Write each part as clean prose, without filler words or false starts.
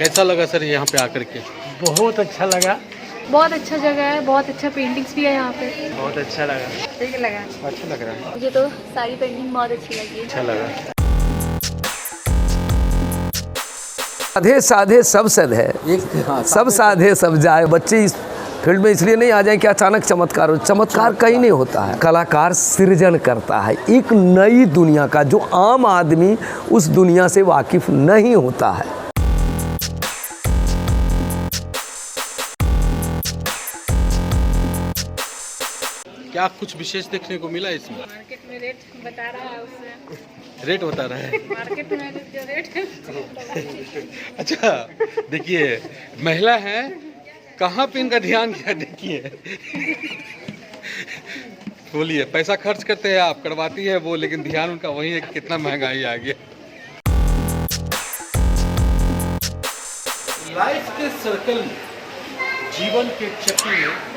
कैसा लगा सर यहाँ पे आकर के? बहुत अच्छा लगा। बहुत अच्छा जगह है, बहुत अच्छा पेंटिंग्स भी है यहाँ पे। बहुत अच्छा लगा। ठीक लगा। अच्छा लग रहा है। मुझे तो सारी पेंटिंग बहुत अच्छी लगी। अच्छा लगा। साधे साधे सब सद है, सब साधे सब जाए। बच्चे इस फील्ड में इसलिए नहीं आ जाए कि अचानक चमत्कार हो। चमत्कार कहीं नहीं होता है, कलाकार सृजन करता है एक नई दुनिया का, जो आम आदमी उस दुनिया से वाकिफ नहीं होता है। क्या कुछ विशेष देखने को मिला इसमें? मार्केट में रेट बता रहा है, उससे रेट बता रहा है। मार्केट में जो रेट है। अच्छा देखिए, महिला है, कहाँ पे इनका ध्यान क्या? देखिए बोलिए, पैसा खर्च करते हैं आप, करवाती है वो, लेकिन ध्यान उनका वही है कि कितना महंगाई आ गया। लाइफ के सर्कल में, जीवन के चक्र में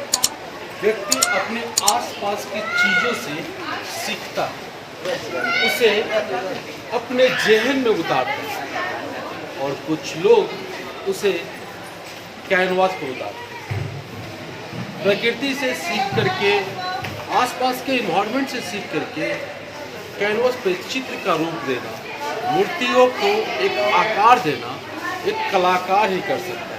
व्यक्ति अपने आसपास की चीजों से सीखता है, उसे अपने जेहन में उतारता है, और कुछ लोग उसे कैनवास पर उतारते हैं। प्रकृति से सीख करके, आसपास के इन्वायरमेंट से सीख करके कैनवास पर चित्र का रूप देना, मूर्तियों को एक आकार देना एक कलाकार ही कर सकता है।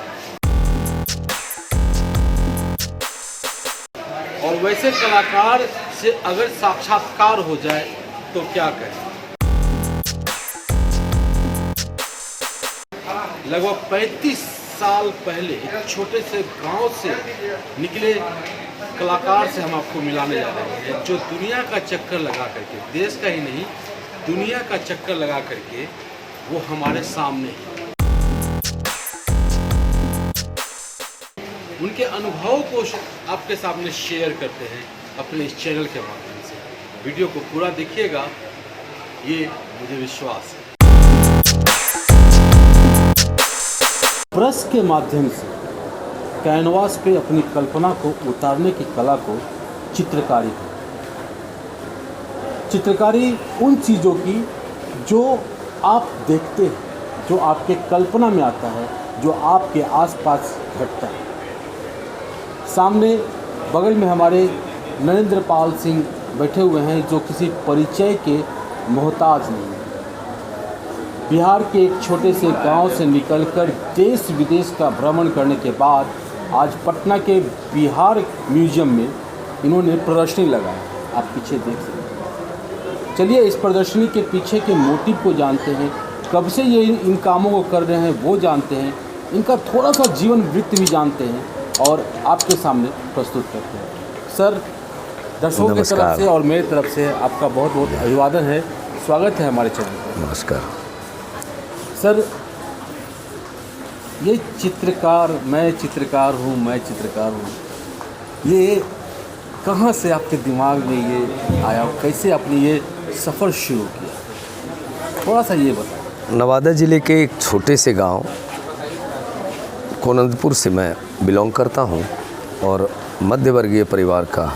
और वैसे कलाकार से अगर साक्षात्कार हो जाए तो क्या कहें। लगभग 35 साल पहले एक छोटे से गांव से निकले कलाकार से हम आपको मिलाने जा रहे हैं, जो दुनिया का चक्कर लगा करके, देश का ही नहीं दुनिया का चक्कर लगा करके वो हमारे सामने है। उनके अनुभव को आपके सामने शेयर करते हैं अपने इस चैनल के माध्यम से। वीडियो को पूरा देखिएगा, ये मुझे विश्वास है। ब्रश के माध्यम से कैनवास पे अपनी कल्पना को उतारने की कला को चित्रकारी है। चित्रकारी उन चीज़ों की जो आप देखते हैं, जो आपके कल्पना में आता है, जो आपके आसपास घटता है। सामने बगल में हमारे नरेंद्र पाल सिंह बैठे हुए हैं, जो किसी परिचय के मोहताज नहीं है। बिहार के एक छोटे से गांव से निकलकर देश विदेश का भ्रमण करने के बाद आज पटना के बिहार म्यूजियम में इन्होंने प्रदर्शनी लगाई। आप पीछे देख सकते हैं। चलिए इस प्रदर्शनी के पीछे के मोटिव को जानते हैं, कब से ये इन कामों को कर रहे हैं वो जानते हैं, इनका थोड़ा सा जीवन वृत्त भी जानते हैं और आपके सामने प्रस्तुत करते हैं। सर, दर्शकों की तरफ से और मेरी तरफ से आपका बहुत बहुत अभिवादन है, स्वागत है हमारे चैनल पर। नमस्कार सर। ये चित्रकार, मैं चित्रकार हूँ, ये कहाँ से आपके दिमाग में ये आया, कैसे आपने ये सफ़र शुरू किया, थोड़ा सा ये बताएं। नवादा ज़िले के एक छोटे से गांव कोनंदपुर से मैं बिलोंग करता हूं और मध्यवर्गीय परिवार का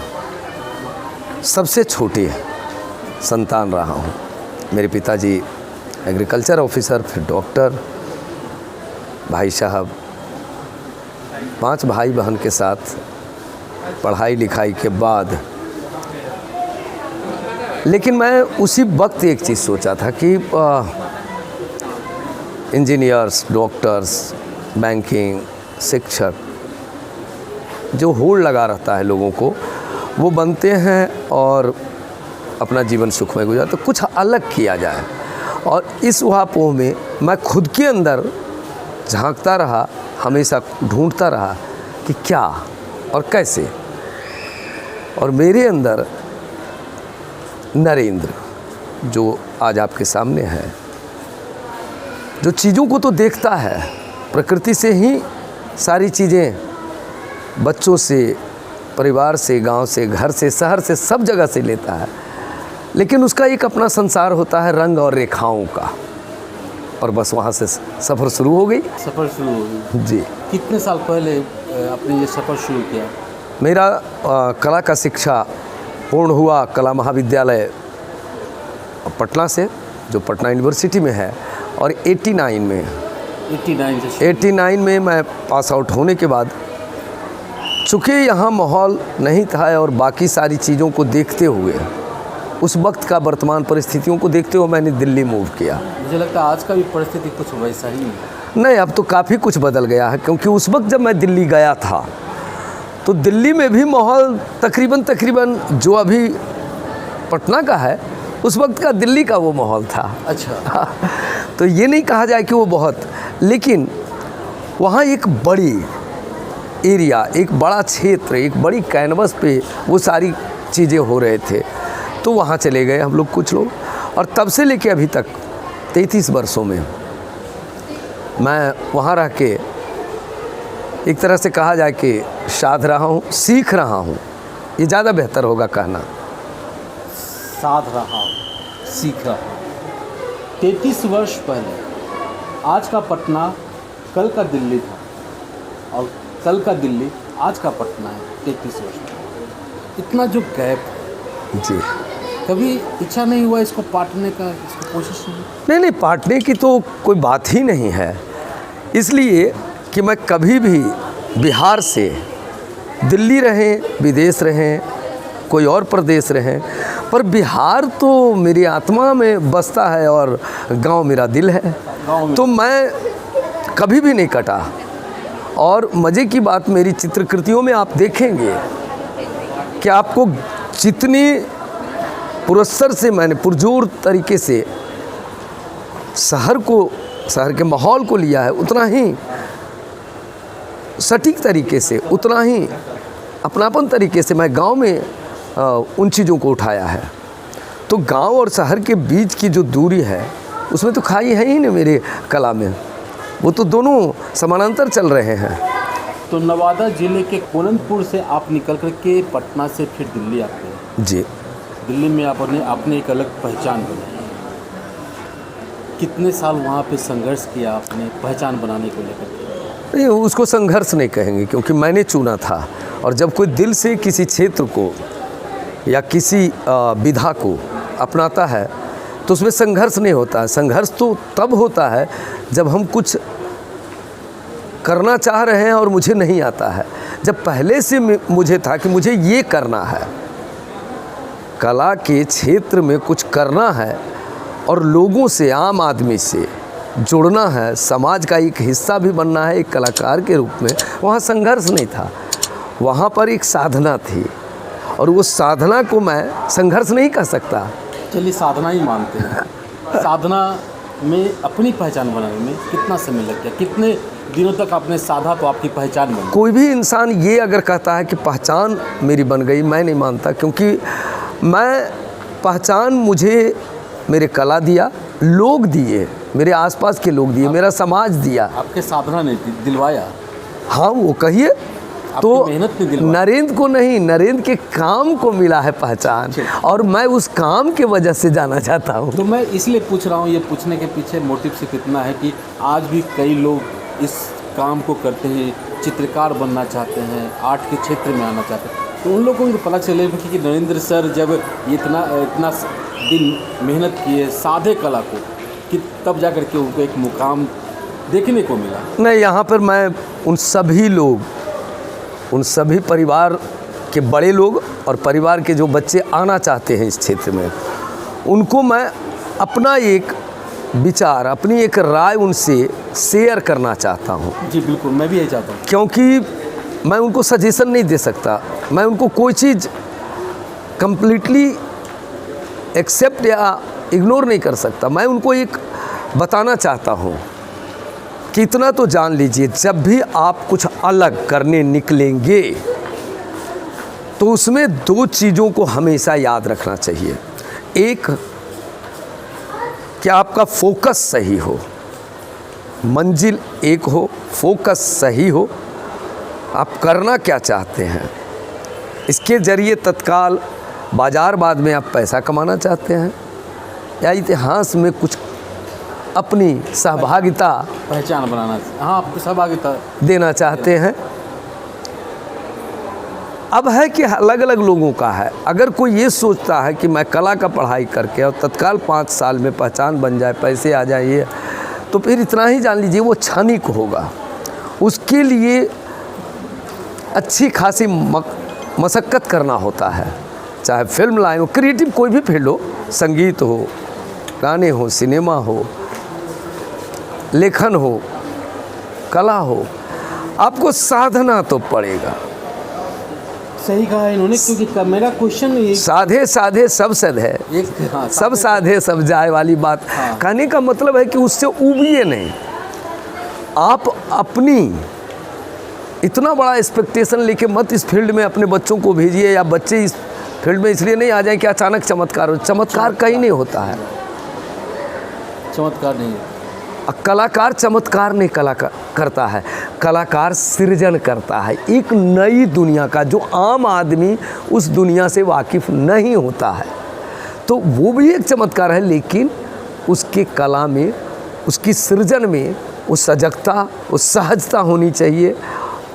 सबसे छोटी संतान रहा हूं। मेरे पिताजी एग्रीकल्चर ऑफिसर, फिर डॉक्टर, भाई साहब 5 भाई बहन के साथ पढ़ाई लिखाई के बाद, लेकिन मैं उसी वक्त एक चीज़ सोचा था कि इंजीनियर्स, डॉक्टर्स, बैंकिंग, शिक्षक, जो होड़ लगा रहता है लोगों को, वो बनते हैं और अपना जीवन सुखमय गुजारा, तो कुछ अलग किया जाए। और इस उहापोह में मैं खुद के अंदर झांकता रहा, हमेशा ढूंढता रहा कि क्या और कैसे। और मेरे अंदर नरेंद्र, जो आज आपके सामने है, जो चीज़ों को तो देखता है, प्रकृति से ही सारी चीज़ें, बच्चों से, परिवार से, गांव से, घर से, शहर से, सब जगह से लेता है, लेकिन उसका एक अपना संसार होता है रंग और रेखाओं का। और बस वहाँ से सफ़र शुरू हो गई। सफ़र शुरू हो गई जी। कितने साल पहले आपने ये सफ़र शुरू किया? मेरा कला का शिक्षा पूर्ण हुआ कला महाविद्यालय पटना से, जो पटना यूनिवर्सिटी में है, और 89 में 89 से 89 में मैं पास आउट होने के बाद, चूँकि यहाँ माहौल नहीं था और बाकी सारी चीज़ों को देखते हुए, उस वक्त का वर्तमान परिस्थितियों को देखते हुए मैंने दिल्ली मूव किया। मुझे लगता है आज का भी परिस्थिति कुछ वैसा ही है। नहीं, अब तो काफ़ी कुछ बदल गया है, क्योंकि उस वक्त जब मैं दिल्ली गया था तो दिल्ली में भी माहौल तकरीबन जो अभी पटना का है, उस वक्त का दिल्ली का वो माहौल था। अच्छा। तो ये नहीं कहा जाए कि वो बहुत, लेकिन वहाँ एक बड़ी एरिया, एक बड़ा क्षेत्र, एक बड़ी कैनवस पे वो सारी चीज़ें हो रहे थे। तो वहाँ चले गए हम लोग, कुछ लोग, और तब से लेके अभी तक 33 वर्षों में मैं वहाँ रह के एक तरह से कहा जाए कि साध रहा हूँ, सीख रहा हूँ, ये ज़्यादा बेहतर होगा कहना। साध रहा, सीख रहा। 33 वर्ष पहले आज का पटना कल का दिल्ली था, और कल का दिल्ली आज का पटना है 33 वर्ष पहले। इतना जो गैप है, जी, कभी इच्छा नहीं हुआ इसको पाटने का, इसको कोशिश नहीं? नहीं, पाटने की तो कोई बात ही नहीं है, इसलिए कि मैं कभी भी बिहार से दिल्ली रहें, विदेश रहें, कोई और प्रदेश रहें, पर बिहार तो मेरी आत्मा में बसता है और गांव मेरा दिल है। तो मैं कभी भी नहीं कटा। और मज़े की बात, मेरी चित्रकृतियों में आप देखेंगे कि आपको जितनी पुरस्सर से मैंने पुरजोर तरीके से शहर के माहौल को लिया है, उतना ही सटीक तरीके से, उतना ही अपनापन तरीके से मैं गांव में उन चीज़ों को उठाया है। तो गांव और शहर के बीच की जो दूरी है, उसमें तो खाई है ही नहीं मेरे कला में, वो तो दोनों समानांतर चल रहे हैं। तो नवादा ज़िले के कोलनपुर से आप निकल कर के पटना से फिर दिल्ली आते हैं। जी, दिल्ली में आपने अपनी एक अलग पहचान बनाई। कितने साल वहाँ पे संघर्ष किया आपने पहचान बनाने को लेकर? नहीं, उसको संघर्ष नहीं कहेंगे, क्योंकि मैंने चुना था। और जब कोई दिल से किसी क्षेत्र को या किसी विधा को अपनाता है तो उसमें संघर्ष नहीं होता है। संघर्ष तो तब होता है जब हम कुछ करना चाह रहे हैं और मुझे नहीं आता है। जब पहले से मुझे था कि मुझे ये करना है, कला के क्षेत्र में कुछ करना है और लोगों से, आम आदमी से जुड़ना है, समाज का एक हिस्सा भी बनना है एक कलाकार के रूप में, वहाँ संघर्ष नहीं था, वहाँ पर एक साधना थी। और वो साधना को मैं संघर्ष नहीं कह सकता। चलिए साधना ही मानते हैं। साधना में अपनी पहचान बनाने में कितना समय लग गया? कितने दिनों तक आपने साधा तो आपकी पहचान बनी? कोई भी इंसान ये अगर कहता है कि पहचान मेरी बन गई, मैं नहीं मानता, क्योंकि मैं पहचान मुझे मेरे कला दिया, लोग दिए, मेरे आसपास के लोग दिए, मेरा समाज दिया। आपके साधना ने दिलवाया? हाँ, वो कहिए तो मेहनत ने दिलवाया। नरेंद्र को नहीं, नरेंद्र के काम को मिला है पहचान, और मैं उस काम के वजह से जाना चाहता हूँ। तो मैं इसलिए पूछ रहा हूँ, ये पूछने के पीछे मोटिव से कितना है कि आज भी कई लोग इस काम को करते हैं, चित्रकार बनना चाहते हैं, आर्ट के क्षेत्र में आना चाहते हैं, तो उन लोगों को पता चले कि नरेंद्र सर जब इतना दिन मेहनत किए साधे कला को, कि तब जा कर के उनको एक मुकाम देखने को मिला। नहीं, यहाँ पर मैं उन सभी लोग, उन सभी परिवार के बड़े लोग और परिवार के जो बच्चे आना चाहते हैं इस क्षेत्र में, उनको मैं अपना एक विचार, अपनी एक राय उनसे शेयर करना चाहता हूँ। जी बिल्कुल, मैं भी यही चाहता हूँ। क्योंकि मैं उनको सजेशन नहीं दे सकता, मैं उनको कोई चीज़ कंप्लीटली एक्सेप्ट या इग्नोर नहीं कर सकता। मैं उनको एक बताना चाहता हूँ कि इतना तो जान लीजिए, जब भी आप कुछ अलग करने निकलेंगे तो उसमें दो चीज़ों को हमेशा याद रखना चाहिए। एक, कि आपका फोकस सही हो, मंजिल एक हो, फोकस सही हो, आप करना क्या चाहते हैं, इसके ज़रिए तत्काल बाजारवाद में आप पैसा कमाना चाहते हैं या इतिहास में कुछ अपनी सहभागिता, पहचान बनाना, हाँ आपको सहभागिता देना चाहते हैं। अब है कि अलग अलग लोगों का है। अगर कोई ये सोचता है कि मैं कला का पढ़ाई करके और तत्काल 5 साल में पहचान बन जाए, पैसे आ जाए, ये तो फिर इतना ही जान लीजिए वो क्षणिक होगा। उसके लिए अच्छी खासी मशक्क़त करना होता है, चाहे फिल्म लाइन हो, क्रिएटिव कोई भी फील्ड हो, संगीत हो, गाने हो, सिनेमा हो, लेखन हो, कला हो, आपको साधना तो पड़ेगा। सही कहा है इन्होंने, क्योंकि मेरा क्वेश्चन ये साधे साधे सब सद है, सब साधे सब जाए वाली बात। कहने का मतलब है कि उससे उबिए नहीं। आप अपनी इतना बड़ा एक्सपेक्टेशन लेके मत इस फील्ड में अपने बच्चों को भेजिए, या बच्चे इस फील्ड में इसलिए नहीं आ जाए कि अचानक चमत्कार हो। चमत्कार कहीं नहीं होता है, चमत्कार नहीं। कलाकार चमत्कार नहीं करता है, कलाकार सृजन करता है एक नई दुनिया का, जो आम आदमी उस दुनिया से वाकिफ़ नहीं होता है। तो वो भी एक चमत्कार है, लेकिन उसके कला में, उसकी सृजन में उस सजगता, उस सहजता होनी चाहिए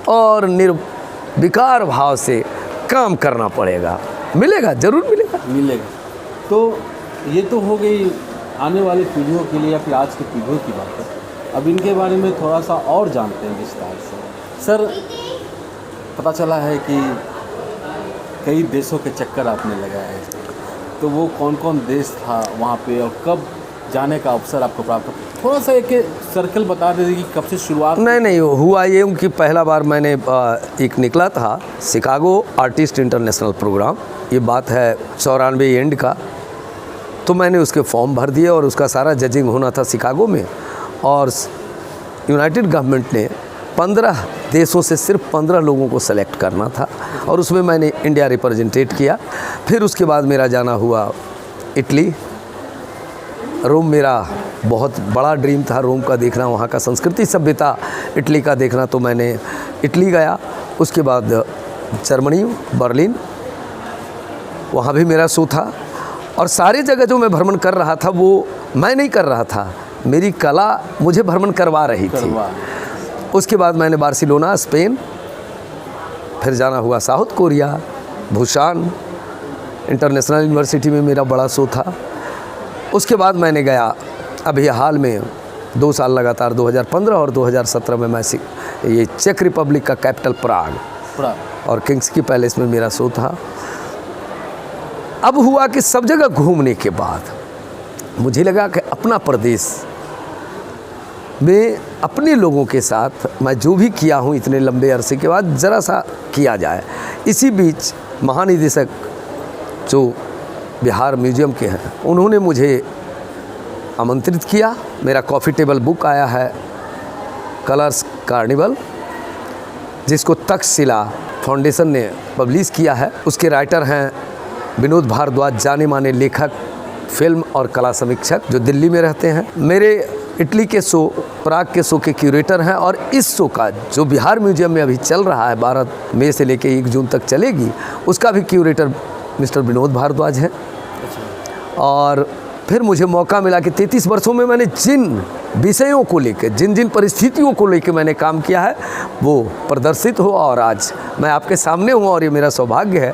और निर्विकार भाव से काम करना पड़ेगा। मिलेगा, ज़रूर मिलेगा। तो ये तो हो गई आने वाली पीढ़ियों के लिए या फिर आज की पीढ़ियों की बात है। अब इनके बारे में थोड़ा सा और जानते हैं विस्तार से। सर, पता चला है कि कई देशों के चक्कर आपने लगाया है, तो वो कौन कौन देश था वहाँ पे और कब जाने का अवसर आपको प्राप्त हुआ? थोड़ा सा एक सर्कल बता दीजिए कि कब से शुरुआत? नहीं हुआ ये कि पहला बार मैंने एक निकला था शिकागो आर्टिस्ट इंटरनेशनल प्रोग्राम, ये बात है 94 एंड का। तो मैंने उसके फॉर्म भर दिए और उसका सारा जजिंग होना था शिकागो में, और यूनाइटेड गवर्नमेंट ने 15 देशों से सिर्फ 15 लोगों को सेलेक्ट करना था, और उसमें मैंने इंडिया रिप्रेजेंटेट किया। फिर उसके बाद मेरा जाना हुआ इटली, रोम मेरा बहुत बड़ा ड्रीम था, रोम का देखना, वहाँ का संस्कृति सभ्यता इटली का देखना, तो मैंने इटली गया। उसके बाद जर्मनी, बर्लिन, वहाँ भी मेरा शो था। और सारी जगह जो मैं भ्रमण कर रहा था वो मैं नहीं कर रहा था, मेरी कला मुझे भ्रमण करवा रही थी। उसके बाद मैंने बार्सिलोना, स्पेन, फिर जाना हुआ south Korea, Bhutan international university में मेरा बड़ा शो था। उसके बाद मैंने गया अभी हाल में 2 साल लगातार 2015 और 2017 में मैं ये चेक रिपब्लिक का कैपिटल प्राग और किंग्स की पैलेस में मेरा शो था। अब हुआ कि सब जगह घूमने के बाद मुझे लगा कि अपना प्रदेश में अपने लोगों के साथ मैं जो भी किया हूँ इतने लंबे अरसे के बाद ज़रा सा किया जाए। इसी बीच महानिदेशक जो बिहार म्यूजियम के हैं उन्होंने मुझे आमंत्रित किया। मेरा कॉफ़ी टेबल बुक आया है कलर्स कार्निवल, जिसको तक्षशिला फाउंडेशन ने पब्लिश किया है। उसके राइटर हैं विनोद भारद्वाज, जाने माने लेखक, फिल्म और कला समीक्षक जो दिल्ली में रहते हैं। मेरे इटली के शो, प्राग के शो के क्यूरेटर हैं, और इस शो का जो बिहार म्यूजियम में अभी चल रहा है 12 मई से लेकर 1 जून तक चलेगी, उसका भी क्यूरेटर मिस्टर विनोद भारद्वाज हैं। और फिर मुझे मौका मिला कि 33 वर्षों में मैंने जिन विषयों को लेकर, जिन परिस्थितियों को लेकर मैंने काम किया है वो प्रदर्शित हो, और आज मैं आपके सामने हूँ। और ये मेरा सौभाग्य है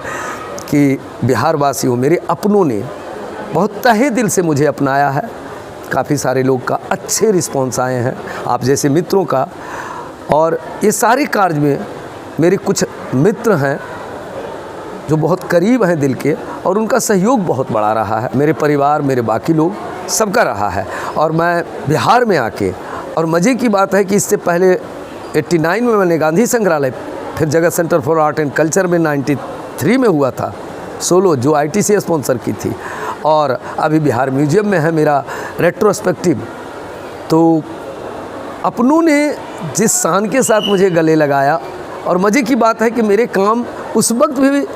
कि बिहार वासियों, मेरे अपनों ने बहुत तहे दिल से मुझे अपनाया है। काफ़ी सारे लोग का अच्छे रिस्पॉन्स आए हैं, आप जैसे मित्रों का। और ये सारे कार्य में मेरे कुछ मित्र हैं जो बहुत करीब हैं दिल के, और उनका सहयोग बहुत बड़ा रहा है। मेरे परिवार, मेरे बाकी लोग, सबका रहा है। और मैं बिहार में आके, और मज़े की बात है कि इससे पहले 89 में मैंने गांधी संग्रहालय, फिर जगत centre for art and culture में 93 में हुआ था सोलो, जो ITC स्पॉन्सर की थी, और अभी बिहार म्यूजियम में है मेरा रेट्रोस्पेक्टिव। तो अपनों ने जिस शान के साथ मुझे गले लगाया, और मज़े की बात है कि मेरे काम उस वक्त भी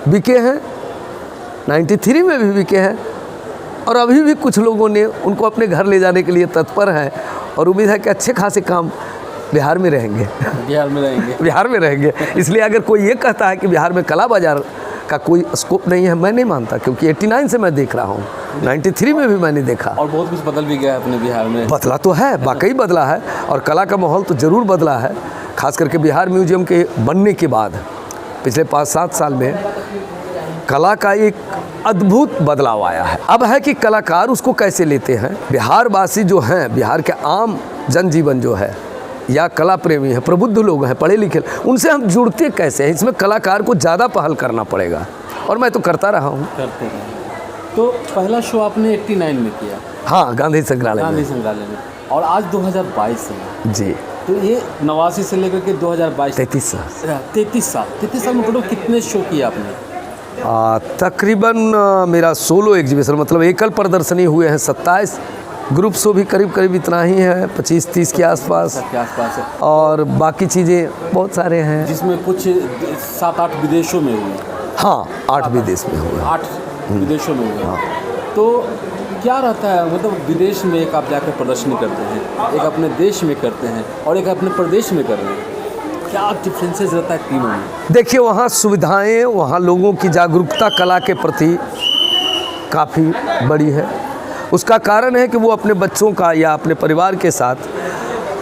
बिके हैं, 93 में भी बिके हैं, और अभी भी कुछ लोगों ने उनको अपने घर ले जाने के लिए तत्पर हैं, और उम्मीद है कि अच्छे खासे काम बिहार में रहेंगे। बिहार में रहेंगे। इसलिए अगर कोई ये कहता है कि बिहार में कला बाज़ार का कोई स्कोप नहीं है, मैं नहीं मानता, क्योंकि 89 से मैं देख रहा हूँ, 93 में भी मैंने देखा। और बहुत कुछ बदल भी गया है अपने बिहार में। बदला तो है, वाकई बदला है, और कला का माहौल तो ज़रूर बदला है। खास करके बिहार म्यूजियम के बनने के बाद पिछले 5-7 साल में कला का एक अद्भुत बदलाव आया है। अब है कि कलाकार उसको कैसे लेते हैं। बिहारवासी जो हैं, बिहार के आम जनजीवन जो है या कला प्रेमी है, प्रबुद्ध लोग हैं, पढ़े लिखे, उनसे हम जुड़ते कैसे हैं, इसमें कलाकार को ज़्यादा पहल करना पड़ेगा और मैं तो करता रहा हूँ। करते हैं। तो पहला शो आपने 89 में किया, हाँ, गांधी संग्रहालय गांधी में। संग्रहालय में, और आज 2022 है जी, तो ये 89 से लेकर के 2022 33 साल। 33 साल में टोटल कितने शो किए आपने? तकरीबन मेरा सोलो एग्जीबिशन मतलब एकल प्रदर्शनी हुए हैं 27, ग्रुप शो भी करीब करीब इतना ही है, 25-30 के आसपास, के आसपास है, और बाकी चीज़ें बहुत सारे हैं। जिसमें कुछ 7-8 विदेशों में हुए। हाँ, 8 विदेश में हुए। 8 विदेशों में हुए। तो क्या रहता है, मतलब विदेश में एक आप जाकर प्रदर्शनी करते हैं, एक अपने देश में करते हैं और एक अपने प्रदेश में कर रहे हैं, क्या डिफरेंसेस रहता है तीनों में? देखिए, वहाँ सुविधाएं, वहाँ लोगों की जागरूकता कला के प्रति काफ़ी बड़ी है। उसका कारण है कि वो अपने बच्चों का या अपने परिवार के साथ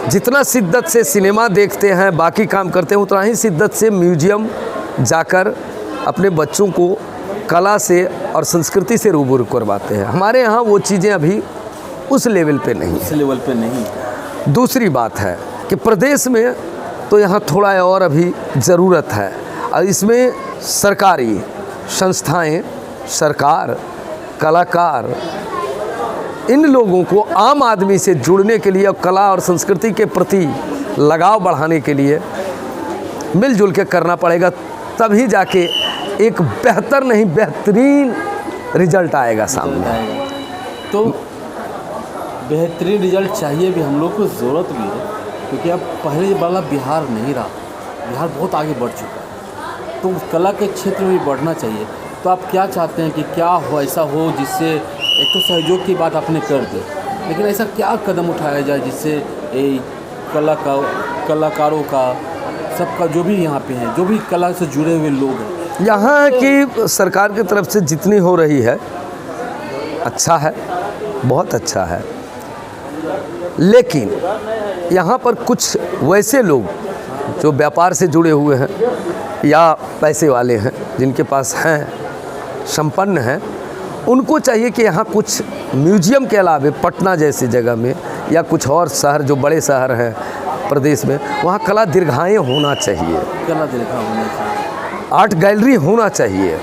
जितना शिद्दत से सिनेमा देखते हैं, बाकी काम करते हैं, उतना ही शिद्दत से म्यूजियम जाकर अपने बच्चों को कला से और संस्कृति से रूबरू करवाते हैं। हमारे यहाँ वो चीज़ें अभी उस लेवल पे नहीं इस है। लेवल पे नहीं। दूसरी बात है कि प्रदेश में तो यहाँ थोड़ा और अभी ज़रूरत है, और इसमें सरकारी संस्थाएं, सरकार, कलाकार, इन लोगों को आम आदमी से जुड़ने के लिए और कला और संस्कृति के प्रति लगाव बढ़ाने के लिए मिलजुल के करना पड़ेगा, तभी जाके एक बेहतर नहीं बेहतरीन रिजल्ट आएगा सामने। तो बेहतरीन रिजल्ट चाहिए भी, हम लोग को ज़रूरत भी है, क्योंकि अब पहले वाला बिहार नहीं रहा, बिहार बहुत आगे बढ़ चुका है, तो कला के क्षेत्र में भी बढ़ना चाहिए। तो आप क्या चाहते हैं कि क्या हो, ऐसा हो जिससे, एक तो सहयोग की बात आपने कर दी, लेकिन ऐसा क्या कदम उठाया जाए जिससे कलाकारों का, सबका, जो भी यहाँ पे हैं, जो भी कला से जुड़े हुए लोग हैं, यहाँ की सरकार की तरफ से जितनी हो रही है अच्छा है, बहुत अच्छा है, लेकिन यहाँ पर कुछ वैसे लोग जो व्यापार से जुड़े हुए हैं या पैसे वाले हैं, जिनके पास हैं, संपन्न हैं, उनको चाहिए कि यहाँ कुछ म्यूजियम के अलावे पटना जैसी जगह में या कुछ और शहर जो बड़े शहर हैं प्रदेश में, वहाँ कला दीर्घाएँ होना चाहिए, कला दीर्घा होना चाहिए, आर्ट गैलरी होना चाहिए।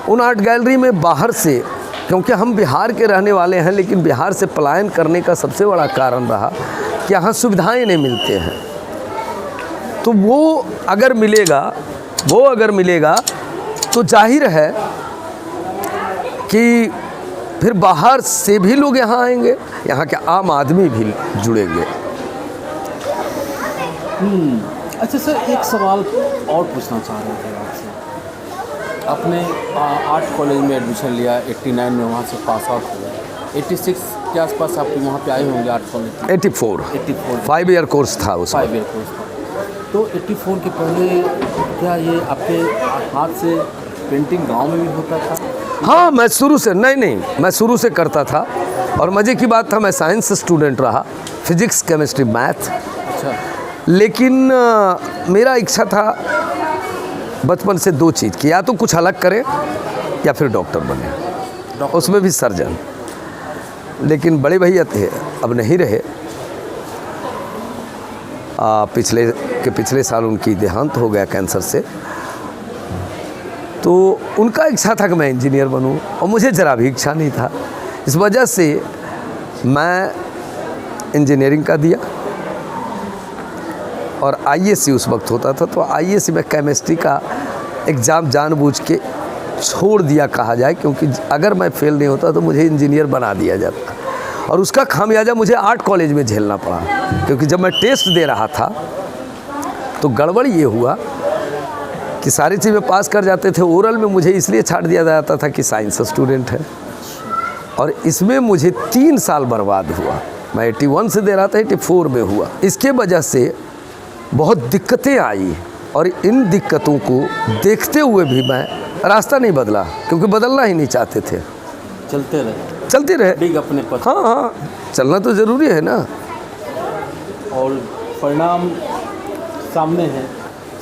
उन आर्ट गैलरी में बाहर से, क्योंकि हम बिहार के रहने वाले हैं, लेकिन बिहार से पलायन करने का सबसे बड़ा कारण रहा कि यहाँ सुविधाएं नहीं मिलते हैं। तो वो अगर मिलेगा तो जाहिर है कि फिर बाहर से भी लोग यहाँ आएंगे, यहाँ के आम आदमी भी जुड़ेंगे। अच्छा सर, एक सवाल और पूछना चाह रहे थे आपसे। आपने आर्ट कॉलेज में एडमिशन लिया 89 में, वहाँ से पास आउट हुआ, 86 के आसपास आप वहाँ पे आए होंगे आर्ट कॉलेज? 84 5 ईयर कोर्स था उसमें। 5 ईयर कोर्स था। तो 84 के पहले क्या ये आपके हाथ से पेंटिंग गांव में भी होता था? हाँ, मैं शुरू से मैं शुरू से करता था, और मज़े की बात था, मैं साइंस स्टूडेंट रहा, फिजिक्स, केमिस्ट्री, मैथ। अच्छा। लेकिन मेरा इच्छा था बचपन से 2 चीज़ की, या तो कुछ अलग करें या फिर डॉक्टर बने, उसमें भी सर्जन। लेकिन बड़े भैया थे, अब नहीं रहे, पिछले साल उनकी देहांत हो गया कैंसर से। तो उनका इच्छा था कि मैं इंजीनियर बनूं, और मुझे ज़रा भी इच्छा नहीं था। इस वजह से मैं इंजीनियरिंग का दिया, और आईएससी उस वक्त होता था, तो आईएससी में केमिस्ट्री का एग्ज़ाम जानबूझ के छोड़ दिया कहा जाए, क्योंकि अगर मैं फेल नहीं होता तो मुझे इंजीनियर बना दिया जाता, और उसका खामियाजा मुझे आर्ट कॉलेज में झेलना पड़ा। क्योंकि जब मैं टेस्ट दे रहा था तो गड़बड़ ये हुआ कि सारी चीज़ें पास कर जाते थे, ओरल में मुझे इसलिए छाट दिया जाता था कि साइंस स्टूडेंट है, और इसमें मुझे 3 साल बर्बाद हुआ। मैं 81 से दे रहा था, 84 में हुआ। इसके वजह से बहुत दिक्कतें आई, और इन दिक्कतों को देखते हुए भी मैं रास्ता नहीं बदला, क्योंकि बदलना ही नहीं चाहते थे। चलते रहे अपने पथ। हाँ, चलना तो ज़रूरी है ना। और परिणाम सामने है,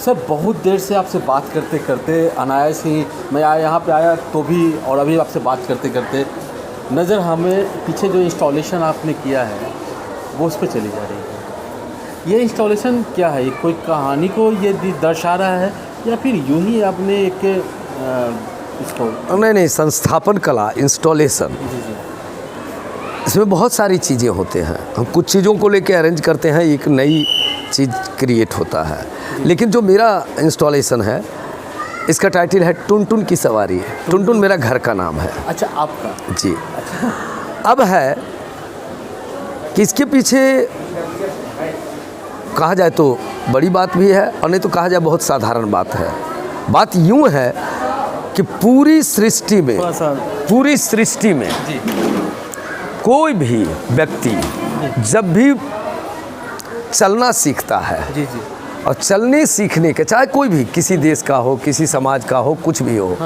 सर बहुत देर से आपसे बात करते करते अनायास ही मैं यहाँ पे आया तो भी और अभी आपसे बात करते करते नज़र हमें पीछे जो इंस्टॉलेशन आपने किया है वो उस पर चली जा रही है। ये इंस्टॉलेशन क्या है? ये कोई कहानी को ये दर्शा रहा है या फिर यूं ही आपने एक इसको नहीं, संस्थापन कला, इंस्टॉलेशन, जी जी इसमें बहुत सारी चीज़ें होते हैं। हम कुछ चीज़ों को लेके अरेंज करते हैं, एक नई चीज़ क्रिएट होता है। लेकिन जो मेरा इंस्टॉलेशन है इसका टाइटल है टुनटुन की सवारी। टुनटुन मेरा घर का नाम है। अच्छा, आपका? जी। अब है कि इसके पीछे कहा जाए तो बड़ी बात भी है और नहीं तो कहा जाए बहुत साधारण बात है। बात यूँ है कि पूरी सृष्टि में जी कोई भी व्यक्ति जब भी चलना सीखता है जी जी और चलने सीखने के, चाहे कोई भी किसी देश का हो, किसी समाज का हो, कुछ भी हो,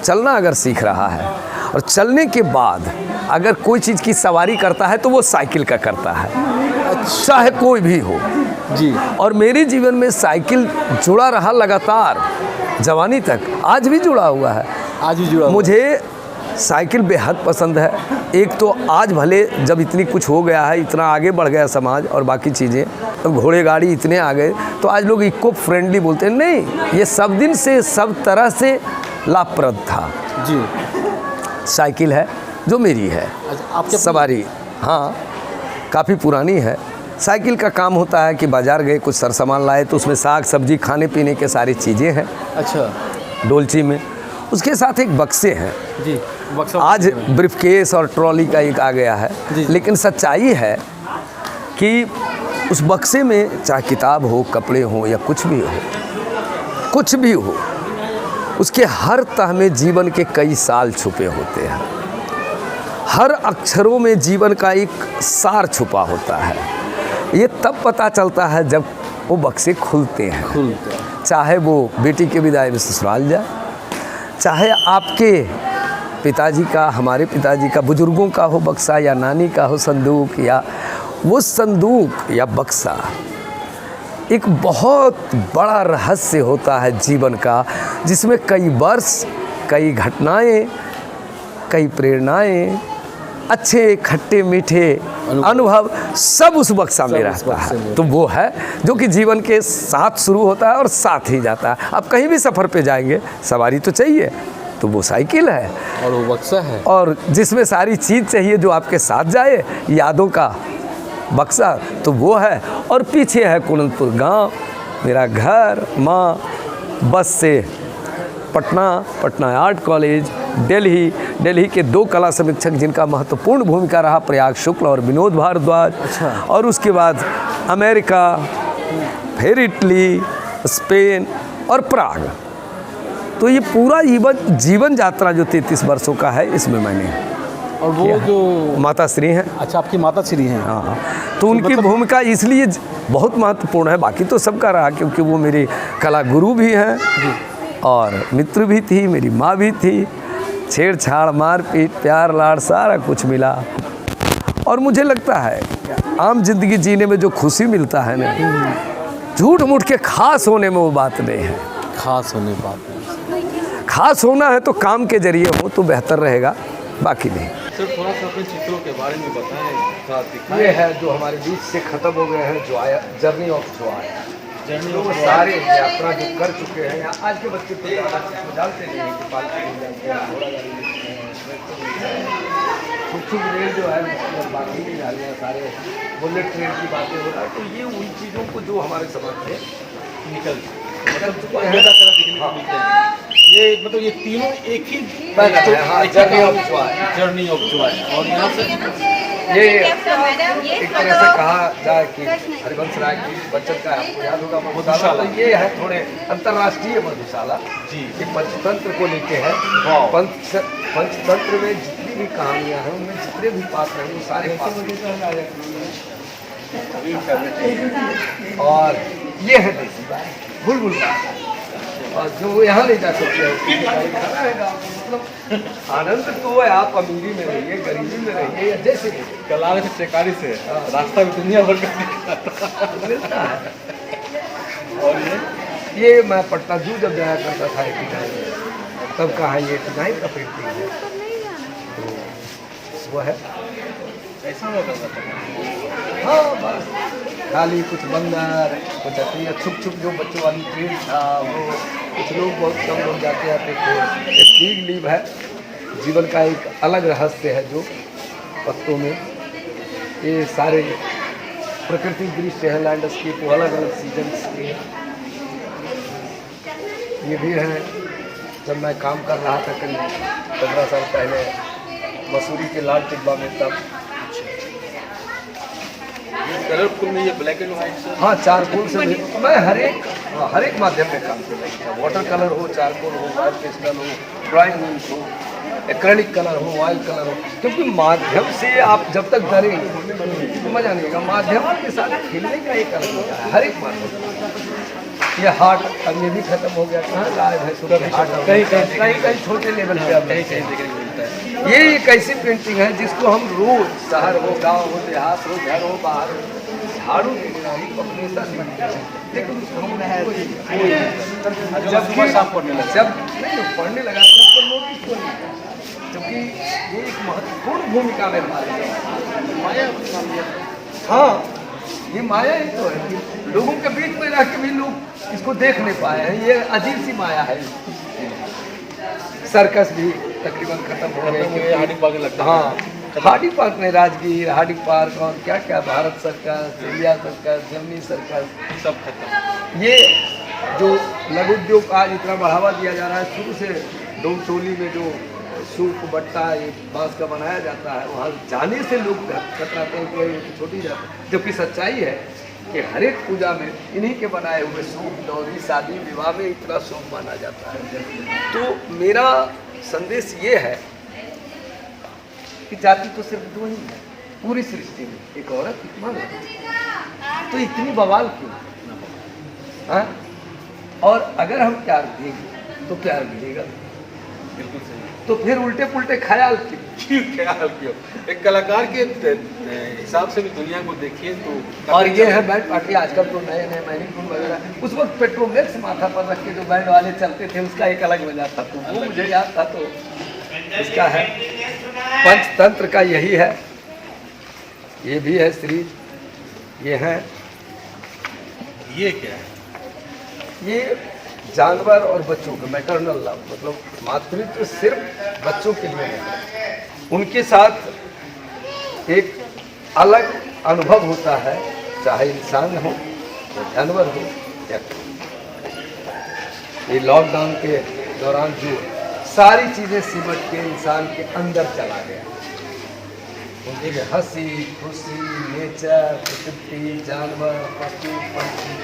चलना अगर सीख रहा है और चलने के बाद अगर कोई चीज़ की सवारी करता है तो वो साइकिल का करता है, चाहे कोई भी हो जी। और मेरे जीवन में साइकिल जुड़ा रहा लगातार जवानी तक, आज भी जुड़ा हुआ है। आज भी जुड़ा हुआ है। मुझे साइकिल बेहद पसंद है। एक तो आज भले जब इतनी कुछ हो गया है, इतना आगे बढ़ गया समाज और बाकी चीज़ें, तो घोड़े गाड़ी इतने आ गए तो आज लोग इको फ्रेंडली बोलते हैं। नहीं, ये सब दिन से सब तरह से लाभप्रद था। जी। साइकिल है जो मेरी है। अच्छा, आपके सवारी हाँ काफ़ी पुरानी है। साइकिल का काम होता है कि बाज़ार गए, कुछ सरसामान लाए तो उसमें साग सब्जी खाने पीने के सारी चीज़ें हैं। अच्छा डोलची में उसके साथ एक बक्से हैं जी। बक्सा आज ब्रीफकेस और ट्रॉली का एक आ गया है। जी। लेकिन सच्चाई है कि उस बक्से में चाहे किताब हो, कपड़े हो या कुछ भी हो, उसके हर तह में जीवन के कई साल छुपे होते हैं। हर अक्षरों में जीवन का एक सार छुपा होता है। ये तब पता चलता है जब वो बक्से खुलते हैं। चाहे वो बेटी के विदाई में ससुराल जाए, चाहे आपके पिताजी का, हमारे पिताजी का, बुजुर्गों का हो बक्सा या नानी का हो संदूक, या वो संदूक या बक्सा एक बहुत बड़ा रहस्य होता है जीवन का, जिसमें कई वर्ष, कई घटनाएं, कई प्रेरणाएं, अच्छे खट्टे मीठे अनुभव सब उस बक्सा में रहता है। तो वो है जो कि जीवन के साथ शुरू होता है और साथ ही जाता है। आप कहीं भी सफ़र पे जाएंगे, सवारी तो चाहिए, तो वो साइकिल है और वो बक्सा है, और जिसमें सारी चीज़ चाहिए जो आपके साथ जाए, यादों का बक्सा तो वो है। और पीछे है कुनंदपुर गांव, मेरा घर, माँ, बस से पटना आर्ट कॉलेज, दिल्ली के 2 कला समीक्षक जिनका महत्वपूर्ण भूमिका रहा, प्रयाग शुक्ल और विनोद भारद्वाज। अच्छा। और उसके बाद अमेरिका, फिर इटली, स्पेन और प्राग। तो ये पूरा जीवन यात्रा जो 33 वर्षों का है, इसमें मैंने और वो जो माता श्री हैं। अच्छा, आपकी माता श्री हैं। हाँ, तो उनकी भूमिका इसलिए बहुत महत्वपूर्ण है। बाकी तो सबका रहा क्योंकि वो मेरे कला गुरु भी हैं और मित्र भी थी, मेरी माँ भी थी। छेड़छाड़, मारपीट, प्यार लाड़ सारा कुछ मिला। और मुझे लगता है आम जिंदगी जीने में जो खुशी मिलता है ना, झूठ मूठ के खास होने में वो बात नहीं है। खास होने बात नहीं। खास होना है तो काम के जरिए हो तो बेहतर रहेगा, बाकी नहीं। सर थोड़ा सा अपने चित्रों के बारे में बताएं। ये है जो हमारे बीच से खत्म हो गए हैं, जो आया जर्नी ऑफ जॉय, वो सारे यात्रा जो कर चुके हैं। यहाँ आज के बच्चे तो ज़्यादा चीज़ जानते नहीं हैं कि पालतू मिल जाते हैं, घोड़ा गाड़ी मिलते हैं, कुछ रेल जो है बाकी नहीं जा रही है, सारे बुलेट ट्रेन की बातें हो रहा है। तो ये उन चीज़ों को जो हमारे समाज में निकल चुके हैं, ये मतलब ये तीनों एक ही जर्नी ऑफ जॉय। और यहाँ से ये एक तरह से कहा जाए कि हरिवंश राय की बचत का आपको याद होगा मधुशाला। ये है थोड़े अंतर्राष्ट्रीय मधुशाला जी, ये पंचतंत्र को लेके है। पंचतंत्र में जितनी भी कहानियाँ हैं, उनमें जितने भी पात्र हैं, वो सारे पात्र। और ये है देसी बात, बुलबुल और जो यहाँ नहीं जा सकते मतलब आनंद तो है। आप अमीरी में रहिए, गरीबी में रहिए, या जैसे भी कला से चेकारी से रास्ता भी दुनिया भर का मिलता है। और ये मैं पटना जू जब जाया करता था 89 में, तब कहा ये 89 का पेंटिंग है, तो वो है ऐसा होता था। हाँ बस खाली कुछ बंदर, कुछ असली छुप छुप जो बच्चों वाली ट्रेन था वो, कुछ लोग बहुत कम लोग जाते आते थे। एक फिग लीव है, जीवन का एक अलग रहस्य है जो पत्तों में ये सारे प्राकृतिक दृश्य है, लैंडस्केप वो अलग अलग सीजन्स के। ये भी है, जब मैं काम कर रहा था करीब 15 साल पहले मसूरी के लाल टिब्बा में, तब कलरफुल में ये ब्लैक एंड व्हाइट से हाँ चारकोल से मैं हर एक माध्यम में काम करता हूँ। वाटर कलर हो, चारकोल हो, वाइट पेस्टल हो, ड्राइंग हो, एक्रेलिक कलर हो, ऑयल कलर हो, क्योंकि माध्यम से आप जब तक डरेंगे तो मजा नहीं आएगा। माध्यम के साथ खेलने का एक अलग मजा है, हर एक माध्यम। ये हार्ट अब ये भी खत्म हो गया, कहाँ गायब है सुबह हार्ट, कहीं छोटे लेवल पे अब देखने को मिलता है। ये एक ऐसी पेंटिंग है जिसको हम रोज, शहर हो, गांव हो, देहात हो, घर हो, बाहर हो, झाड़ू की बिना ही अपने साथ बनते हैं। लेकिन उसको हम जब सुबह शाम पढ़ने लगा, जब नहीं पढ़ने लगा तो उसको नोटिस को नहीं किया, क्योंकि ये एक महत्वपूर्ण भूमिका में माया। हाँ ये माया ही तो है कि लोगों के बीच में रह के भी लोग इसको देख नहीं पाए हैं। ये अजीब सी माया है। सर्कस भी तकरीबन खत्म हो गए, हार्डी पार्क लगता है। हाँ हार्डी पार्क में राजगीर, हार्डी पार्क और क्या क्या, Bharat circus, India circus, Germany circus सब खत्म। ये जो लघु उद्योग आज इतना बढ़ावा दिया जा रहा है, शुरू से डोम टोली में जो सूप बट्टा ये बांस का बनाया जाता है, वहाँ जाने से लोग कतराते हैं कि छोटी जाती है, जबकि सच्चाई है कि हर एक पूजा में इन्हीं के बनाए हुए सूप, दौरी, शादी विवाह में इतना सूप माना जाता है। तो मेरा संदेश ये है कि जाति तो सिर्फ दो ही है पूरी सृष्टि में, एक औरत एक मर्द, तो इतनी बवाल क्यों? हाँ? और अगर हम प्यार देंगे तो प्यार मिलेगा, बिल्कुल सही। तो फिर उल्टे पुल्टे ख्याल क्यों? ख्याल क्यों? एक कलाकार के हिसाब से भी दुनिया को देखिए तो। और ये है बैंड पार्टी, आजकल तो नए नए मैनिक्यून वगैरह, उस वक्त पेट्रोमैक्स माथा पर रख के जो बैंड वाले चलते थे उसका एक अलग वजह था, तो वो मुझे याद था। तो इसका है पंचतंत्र का यही है, ये भी है सीरीज, ये है, ये क्या है? ये जानवर और बच्चों का मैटरनल लव, मतलब मातृत्व सिर्फ बच्चों के लिए नहीं, उनके साथ एक अलग अनुभव होता है, चाहे इंसान हो या जानवर हो या। ये लॉकडाउन के दौरान जो सारी चीज़ें सिमट के इंसान के अंदर चला गया, उनकी हंसी खुशी, नेचर, प्रकृति, जानवर, पशु पंछी,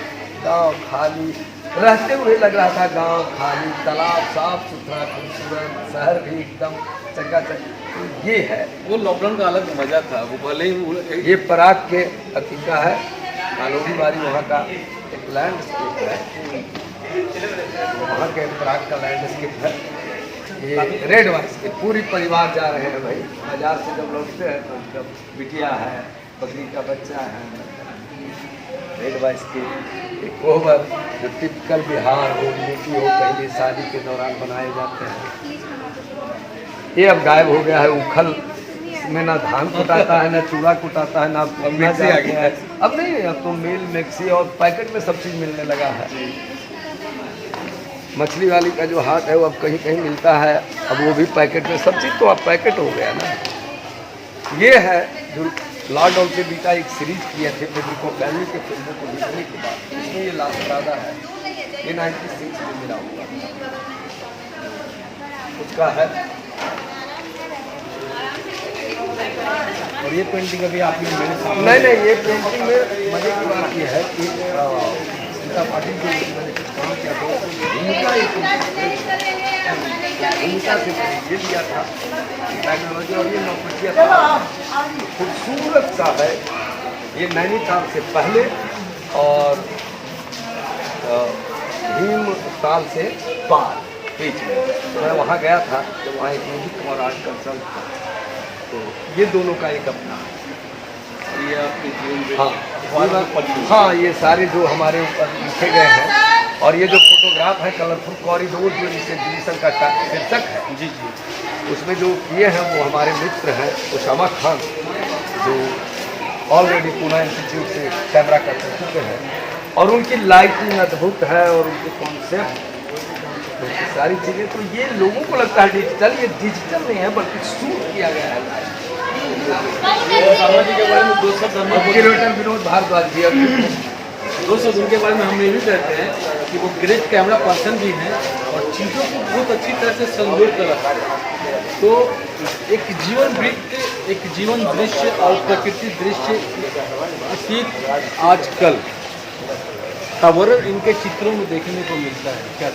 गाँव खाली रहते हुए लग रहा था, गांव खाली, तालाब साफ सुथरा खूबसूरत, शहर भी एकदम चकाचक। ये है वो लॉकडाउन का अलग मजा था। वो भले ही ये पराग के अतिका है, कालोनी बारी वहाँ का एक लैंडस्केप है, वहाँ के पराग का लैंडस्केप है। ये रेड वाइस के पूरी परिवार जा रहे हैं भाई, बाजार से जब लौटते हैं तो उनका बिटिया है, बकरी का बच्चा है, रेड वाइस के एक कोहबर जो टिपिकल बिहार हो, यूपी हो, पहले शादी के दौरान बनाए जाते हैं, ये अब गायब हो गया है। उखल में ना धान कुटाता है, ना चूड़ा कुटाता है, ना मिक्सी आ गया है। अब नहीं, अब तो मिल मिक्सी और पैकेट में सब चीज़ मिलने लगा है। मछली वाली का जो हाथ है वो अब कहीं कहीं मिलता है, अब वो भी पैकेट में, सब चीज़ तो अब पैकेट हो गया ना। ये है जो लॉकडाउन से बीता एक सीरीज किए थे फेडरिको फेल्ली के फिल्मों को देखने के बाद, इसमें ये लास्ट राधा है, ये 96 में मिला हुआ उसका है। और ये पेंटिंग अभी आपने मेरे सामने नहीं, ये पेंटिंग में मजे की बात ये है कि सीता पाटिल के मैंने कुछ काम किया था, भूमिका से ये दिया था टेक्नोलॉजी, और ये नौकरिया था, खूबसूरत सा है। ये नैनीताल से पहले और भीमताल से पार बीच में, मैं वहाँ गया था जब वहाँ एक म्यूजिक और आर्ट कंसल्ट था, तो ये दोनों का एक अपना, ये आपके जीवन में हाँ ये सारे जो हमारे ऊपर लिखे गए हैं और ये जो फोटोग्राफ है कलरफुल कॉरिडोर जो इस एग्जीबिशन का शीर्षक है, जी जी, उसमें जो किए हैं वो हमारे मित्र हैं उसामा खान, जो ऑलरेडी पुणे इंस्टीट्यूट से कैमरा कर चुके हैं, और उनकी लाइटिंग अद्भुत है और उनके कॉन्सेप्ट सारी चीज़ें, तो ये लोगों को लगता है डिजिटल, ये डिजिटल नहीं है बल्कि शूट किया गया है। शर्मा जी के बारे में 2 शब्द क्यूरेटर विनोद भारद्वाज जी, 2 शब्द उनके बारे में हम ये भी कहते हैं कि वो ग्रेट कैमरा पर्सन भी हैं और चीज़ों को बहुत अच्छी तरह से संजो कर रखा है। तो एक जीवन दृश्य और प्रकृति दृश्य अतीत आजकल तवरण इनके चित्रों में देखने को मिलता है। क्या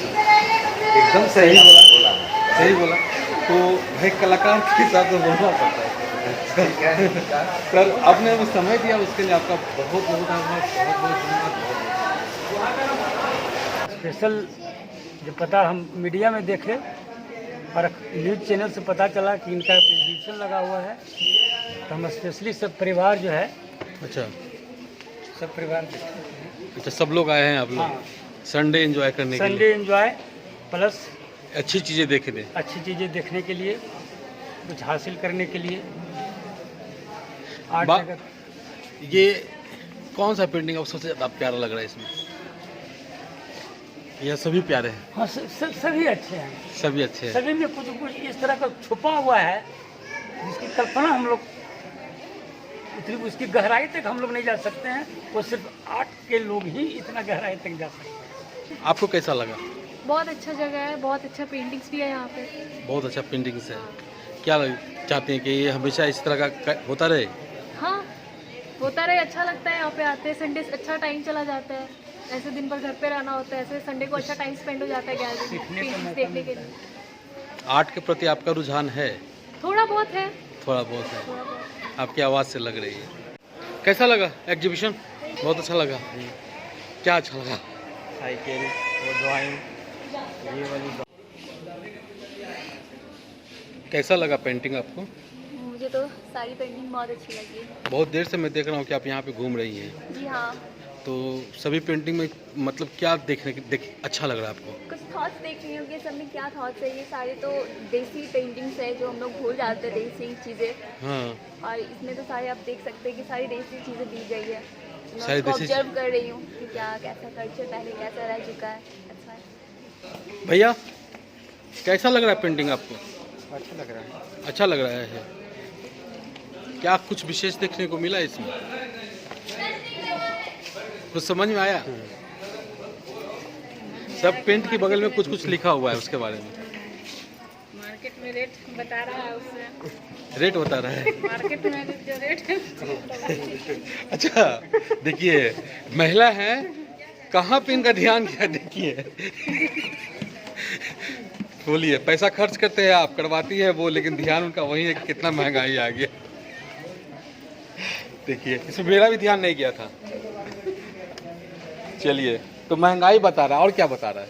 एकदम सही बोला। सही बोला। तो भाई कलाकार के हिसाब से बोलना पड़ता है। सर आपने हमें समय दिया उसके लिए आपका बहुत बहुत आभार, बहुत बहुत धन्यवाद। स्पेशल जो पता हम मीडिया में देखे और न्यूज़ चैनल से पता चला कि इनका एग्जीबिशन लगा हुआ है, तो हम स्पेशली सब परिवार जो है, अच्छा सब परिवार अच्छा, सब लोग आए हैं आप लोग? हाँ। संडे एंजॉय करने के लिए, संडे एंजॉय प्लस अच्छी चीज़ें देखने। अच्छी चीज़ें देखने के लिए, कुछ हासिल करने के लिए। आर्ट जगत ये कौन सा पेंटिंग आपको सबसे ज़्यादा प्यारा लग रहा है इसमें? यह सभी प्यारे हैं? हाँ, सभी अच्छे हैं, सभी अच्छे हैं। सभी में कुछ कुछ इस तरह का छुपा हुआ है जिसकी कल्पना हम लोग इतनी उसकी गहराई तक हम लोग नहीं जा सकते हैं, वो सिर्फ आर्ट के लोग ही इतना गहराई तक जा सकते हैं। आपको कैसा लगा? बहुत अच्छा जगह है, बहुत अच्छा पेंटिंग्स भी है यहाँ पे। बहुत अच्छा पेंटिंग्स है। क्या चाहते हैं कि ये हमेशा इस तरह का होता रहे? हाँ, होता रहे, अच्छा लगता है। यहाँ पे आते हैं, संडे अच्छा टाइम चला जाता है। ऐसे दिन भर घर पे रहना होता है, ऐसे संडे को अच्छा टाइम स्पेंड हो जाता है गैलरी में पेंटिंग्स देखने के लिए। आर्ट के प्रति आपका रुझान है? थोड़ा बहुत है। थोड़ा बहुत है, थोड़ा बहुत। आपकी आवाज़ से लग रही है। कैसा लगा एग्जीबिशन? बहुत अच्छा लगा। क्या अच्छा लगा? साइकिल और ड्राइंग, ये वाली कैसा लगा पेंटिंग आपको? मुझे तो सारी पेंटिंग बहुत अच्छी लगी। बहुत देर से मैं देख रहा हूँ कि आप यहाँ पे घूम रही हैं, जी हाँ, तो सभी पेंटिंग में मतलब क्या अच्छा लग रहा है आपको? कुछ थॉट्स देख रही हूँ कि सब में क्या थॉट्स है। ये सारे तो देसी पेंटिंग्स है जो हम लोग भूल जाते हैं, देसी चीज़ें। हाँ, और इसमें तो सारे आप देख सकते हैं कि सारी देसी चीज़ें दी गई है। सारी मैं देसी ऑब्जर्व कर रही हूँ कि क्या कैसा कल्चर पहले कैसा रह चुका है। अच्छा, भैया कैसा लग रहा है पेंटिंग आपको? अच्छा लग रहा है। अच्छा लग रहा है। क्या कुछ विशेष देखने को मिला इसमें? कुछ समझ में आया? सब पेंट के बगल में कुछ कुछ लिखा हुआ है, उसके बारे में मार्केट में रेट बता रहा है, उससे रेट बता रहा है। मार्केट में जो रेट है। अच्छा, देखिए महिला है, कहाँ पे इनका ध्यान क्या, देखिए बोलिए, पैसा खर्च करते हैं आप, करवाती है वो, लेकिन ध्यान उनका वही है कि कितना महंगाई आ गया। देखिए इसमें मेरा भी ध्यान नहीं गया था। चलिए, तो महंगाई बता रहा है, और क्या बता रहा है?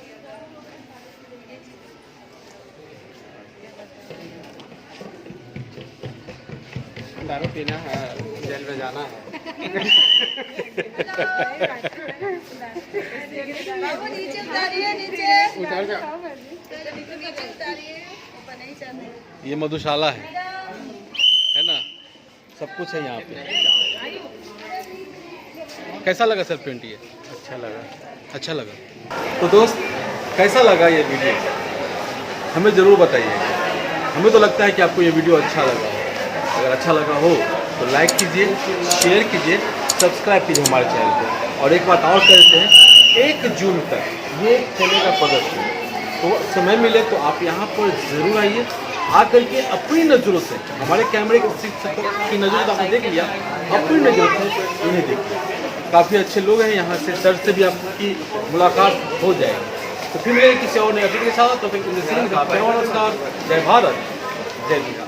दारू पीना है, जेल में जाना है। उतर जाओ। ये मधुशाला है ना, सब कुछ है यहाँ पे। कैसा लगा सर पेंट? ये अच्छा लगा। अच्छा लगा। तो दोस्त, कैसा लगा ये वीडियो? हमें ज़रूर बताइए। हमें तो लगता है कि आपको ये वीडियो अच्छा लगा हो। अगर अच्छा लगा हो तो लाइक कीजिए, शेयर कीजिए, सब्सक्राइब कीजिए हमारे चैनल को। और एक बात और कहते हैं, 1 जून तक ये चलेगा प्रदर्शन, तो समय मिले तो आप यहाँ पर ज़रूर आइए। आकर के अपनी नज़रों से, हमारे कैमरे की नज़रों से आपने देख लिया, अपनी नज़रों से इन्हें देखिए। काफ़ी अच्छे लोग हैं यहाँ से, सर से भी आपकी मुलाकात हो जाएगी। तो फिर मेरे किसी और नए अतिथि के साथ, तो फिर नमस्कार, जय भारत, जय बिहार।